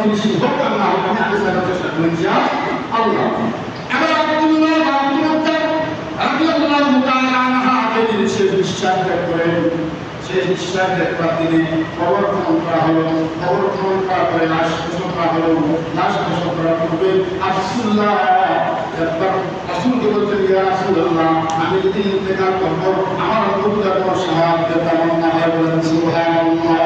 জিনিস হোক আর না হোক আমি আগে থাকার চেষ্টা করি আল্লাহ। এবার আব্দুল্লাহ রাদিয়াল্লাহু তাআলা আনহা যেদিন শেষ নিঃশ্বাস ত্যাগ করেন, শেষ নিঃশ্বাস ত্যাগ করার দিনে কবর খনন করা হলো। কবর খনন করার পরে লাশ গোসল করা হলো। লাশ গোসল করার পূর্বে আব্দুল্লাহ একবার রাসূলকে বলতেন, ইয়া রাসূলুল্লাহ, আমি যদি ইন্তেকাল করব আমার অন্তরে কোনো শাহাদাতের তামান্না হয়, বলেন সুবহানাল্লাহ।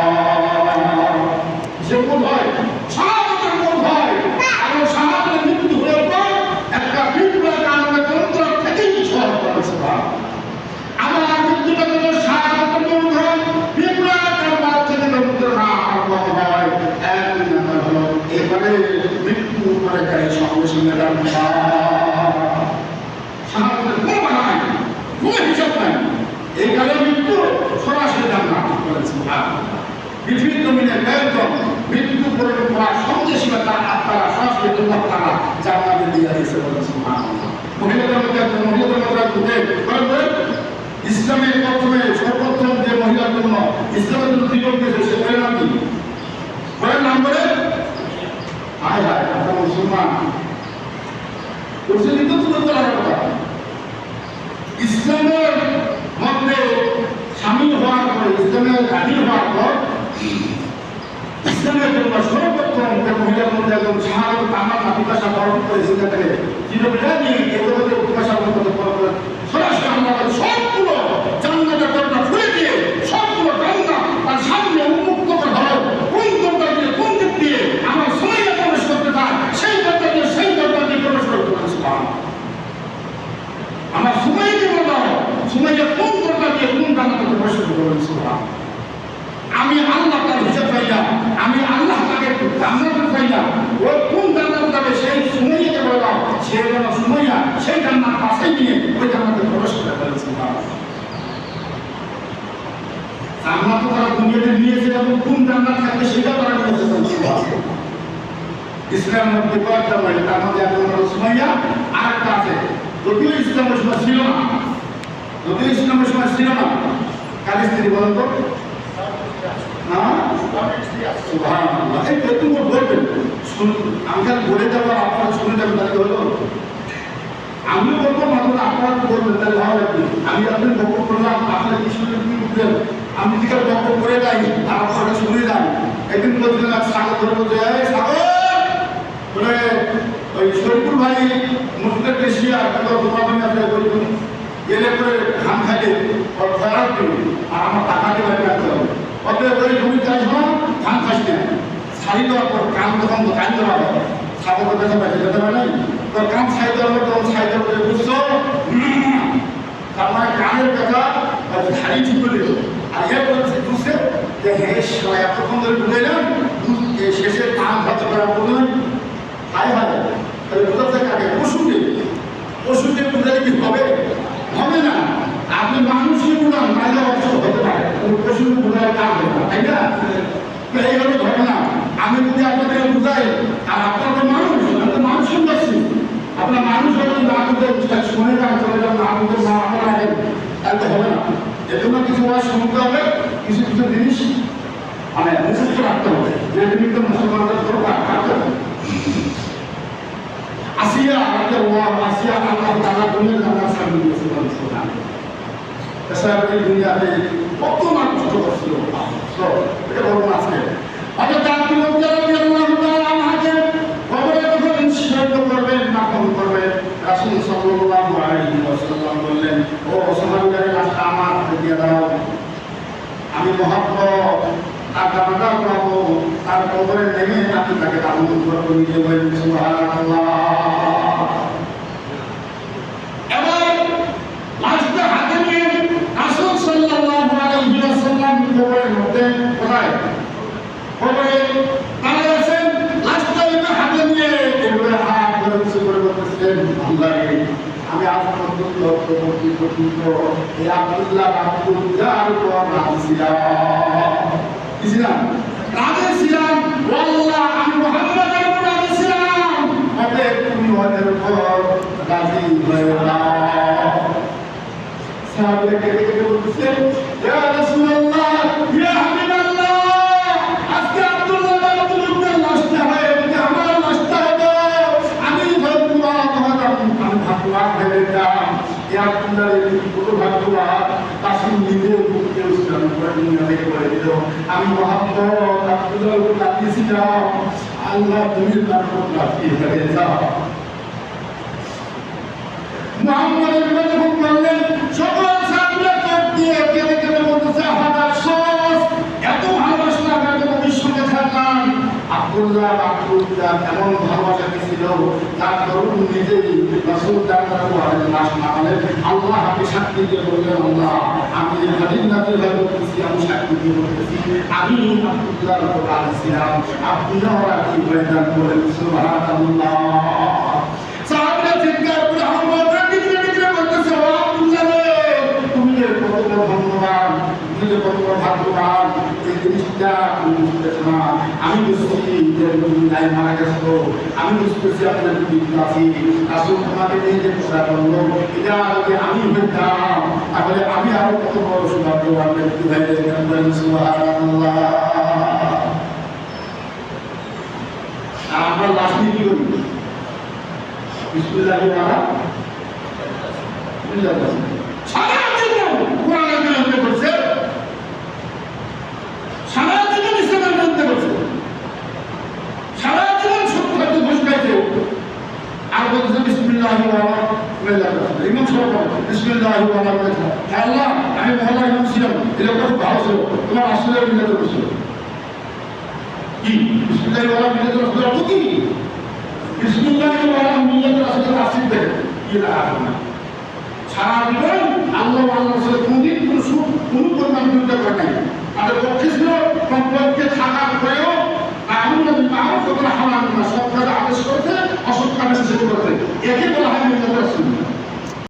যে মন হয় শাহাদাতের মন হয়, আর শাহাদাতের মৃত্যু হওয়ার পর একটা বিপ্লব আমাদের অন্তর থেকেই ঝড় করে। সুবহানাল্লাহ। আমার মৃত্যুটা যদি শাহাদাতের মন হয়, বিপ্লবের মাঝ থেকে যন্ত্রণা আরম্ভ হয়, এক নাম্বার হলো এবারে মৃত্যু করে গায়ে সঙ্গে সঙ্গে শাহাদাতের কোনো বাধা নাই, কোনো হিসাব নাই। এই কালে মৃত্যু সরাসরি জান্নাত। বলেন সুবহানাল্লাহ। পৃথিবীর জমিনে একদম মৃত্যু বরণ করার সঙ্গে সঙ্গে তার আত্মারা সরাসরি আল্লাহ তাআলা জান্নাতে দিয়ে দিয়েছে। বলেন সুবহানাল্লাহ। মহিলাদের মধ্যে ইসলামের প্রথমে সর্বপ্রথম যে মহিলার জন্য ইসলামের জন্য জীবন দিয়েছে সে বলে নাম কি? বলেন নাম বলে হায় হায় আপনার মুসলমান কিন্তু তুলে তোলার কথা। ইসলামের মধ্যে সামিল হওয়ার পরে, ইসলামের গাড়ির হওয়ার পর ইসলামের জন্য সর্বপ্রথম মহিলার মধ্যে একদম শাহাদাত তামান্না পিপাসা বরণ করে সেখান থেকে জীবনটা নিয়ে এগুলোতে পিপাসা বরণ করে সরাসরি আমরা সবগুলো জান্নাতের দরজা খুলে দিয়ে সবগুলো জান্নাত তার সামনে উন্মুক্ত করা হলো। কোন দরজা দিয়ে, কোন দিক দিয়ে আমার সময়টা প্রবেশ করতে চায় সেই দরজা দিয়ে প্রবেশ করতে পারে। সুবহানাল্লাহ। আমার সময়কে বলো, সময়টা কোন দরজা দিয়ে কোন জান্নাতে প্রবেশ করতে পারে। সুবহানাল্লাহ। আমি আল্লাহ তার হিসাব পাই না, আমি আল্লাহ তাকে জান্নাতে পাই না, ও কোন জান্নাতে যাবে সেই সময়কে বলে দাও, সে যেন সময়টা সেই জান্নাত পাশে নিয়ে ওই জান্নাতে প্রবেশ করতে পারে। সুবহানাল্লাহ। জান্নাত তারা দুনিয়াতে নিয়েছে এবং কোন জান্নাত থাকবে সেটা তারা নিয়েছে। সুবহানাল্লাহ। ইসলামের মধ্যে কয়েকটা বলে, তার মধ্যে একটা হলো সুমাইয়া, আরেকটা আছে যদিও ইসলামের সময় ছিল না, যদিও ইসলামের সময় ছিল না। কার স্ত্রী বলেন তো? সুবহানাল্লাহ। এই তুমি বলবেন আমি খালি বলে যাবো, আপনারা শুনে যাবেন, তাহলে হলো আমি বলবো মাত্র আপনারা বলবেন, তাহলে ভালো লাগবে। আমি আপনি বক্তব্য করলাম, আপনারা কি শুনে কি বুঝলেন, আমি দিকে বক্তব্য করে যাই আর আপনারা শুনে যান। একদিন বলছিলেন সাগর ধরবো যে সাগর বলে ওই শরীফুল ভাই মুসলিম বেশি আর তোমার আছে গেলে করে ধান খাইলে ওর ফেরাত দিবে আর আমার টাকা দিয়ে বাড়ি রাখতে হবে। অতএব ওই জমি চাষ হন ধান খাস না, ছাড়ি দেওয়ার পর কান তখন কান দেওয়া হবে, সাগর দেখা পাইছে যেতে পারে নাই, তোর কান ছাই দেওয়ার পর তখন ছাই দেওয়ার পরে বুঝছো তার মানে কানের ব্যথা ধারি ঠিক করে দিল। আর এর বলছে বুঝছে যে হ্যাঁ এতক্ষণ ধরে বুঝাইলাম শেষে কান ভাত করার মতো নয়। হায় হায়, তাহলে বোঝাচ্ছে কাকে? পশুকে বুঝালে কি হবে? হবে না। আপনি মানুষকে বুঝান তাহলে অবশ্য হতে পারে, পশুকে বুঝালে কাজ হবে না, তাই না? এই হলো ঘটনা। আমি যদি আপনাদের বুঝাই আর আপনার তো মানুষ, আমি তো মানুষ শুনতেছি, আপনার মানুষ হলে না বুঝে শুনে যান, চলে যান, না বুঝে না আপনার আগে, তাহলে তো হবে না। এজন্য কিছু শুনতে হবে, কিছু কিছু জিনিস মানে মুখস্থ রাখতে হবে, যে জিনিস তো মুসলমানদের রাখতে হবে। আসিয়া আসিয়া আল্লাহ তাআলা দুনিয়ার জান্নাত সামনে দিয়েছিলেন। সুবহানাল্লাহ। এই দুনিয়াতে কত মানুষ কষ্ট করছিল, এটা বড় আজকে হযরত আব্দুল্লাহ রাদিয়াল্লাহু তাআলা আনহু কবরে যখন ইনশিয়াল করবেন, দাফন করবেন, রাসূল সাল্লাল্লাহু আলাইহি ওয়াসাল্লাম বললেন, ও সাহাবীদের লাশটা আমার হাতে দিয়ে দাও, আমি মহব্বত আর দানাদার পাবো, তার কবরে নেমে আমি তাকে দাফন করবো। নিজে বলেন সুবহানাল্লাহ। এবার লাশটা হাতে নিয়ে রাসূল সাল্লাল্লাহু আলাইহি ওয়াসাল্লাম কবরের মধ্যে কোথায় কবরে দাঁড়িয়ে আছেন, লাশটা হাতে নিয়ে এভাবে হাত ধরে কিছু করে বলতেছেন, আল্লাহ আমি আজ পর্যন্ত এই আব্দুল্লাহ আব্দুল্লাহর উপর রাজি ছিলাম, রাজি ছিলাম, আল্লাহ আমি মুহাম্মদের উপর রাজি ছিলাম, অতএব তুমি ওদের উপর রাজি হয়ে যাও। সাহাবায়ে কেরাম বলতেছেন, ইয়া রাসূলুল্লাহ, ইয়া হাবিবাল্লাহ, আজকে আব্দুল্লাহ আব্দুল্লাহর লাশটা হয়ে আমি মোহাম্মদ আব্দুল্লাহ লাগিয়েছিলাম, আল্লাহ তুমি তার উপর লাগিয়ে হয়ে যাও। মুহাম্মদের বিরুদ্ধে যখন বললেন, সকল সাহাবীরা চোখ দিয়ে কেঁদে কেঁদে বলতেছে, আমার আফসোস, এত ভালোবাসা আমি নবীর সঙ্গে থাকলাম। আব্দুল্লাহ এমন ভালোবাসা ছিল, তার তরুণ নিজেই রাসূল সাল্লাল্লাহু আলাইহি ওয়াসাল্লামের আল্লাহ আমি সাক্ষী দিয়ে বললেন, আল্লাহ আমি যে হাদিস নাযিল করতেছি, আমি সাক্ষী দিয়ে বলতেছি, আমি আব্দুল্লাহর উপর রাজি ছিলাম। আব্দুল্লাহ রাজি হয়ে যান, বলেন সুবহানাল্লাহ। সাহাবীরা চিৎকার করে আল্লাহকে দিকে বলতেছে, ও আব্দুল্লাহ রে, তুমি যে কত বড় ধন্যবাদ, তুমি যে কত বড় ভাগ্যবান, এই জিনিসটা তুমি বুঝতেছ না। আমি বুঝছি যে তুমি নাই মারা গেছো, আমি বুঝতেছি আপনার জীবিত আছি। রাসূল তোমাকে নিয়ে যে কথা বললো, এটা যদি আমি হইতাম তাহলে আমি আরো কত বড় সৌভাগ্যবান ব্যক্তি হয়ে যেতাম। সুবহানাল্লাহ। আর আমরা লাশ নিয়ে কি করি? বিসমিল্লাহির রহমানির রহিম। সারা জীবন কোরআনের বিরুদ্ধে করছে, সারা জীবন ইসলামের বিরুদ্ধে করছে, সারা জীবন সত্যকে ঘোষণাইছে। আর বলছে বিসমিল্লাহির রহমানির রহিম। ইমাম সাহেব বিসমিল্লাহির রহমানির রহিম। আল্লাহ, আমি মহল্লা ইমাম ছিলাম, এলাকা খুব ভালো ছিল, তোমার আসলে মিলাতে বসছিল কি? বিসমিল্লাহির রহমানির রহিম অর্থ কি? বিসমিল্লাহির রহমানির রহিম আসলে আসিফ দেখে কি লাভ না। সারা জীবন আল্লাহ আল্লাহ কোনদিন কোনো সুখ কোনো পরিমাণ বিরুদ্ধে করে নাই। তাদের পক্ষে ছিল সম্পর্কে থাকা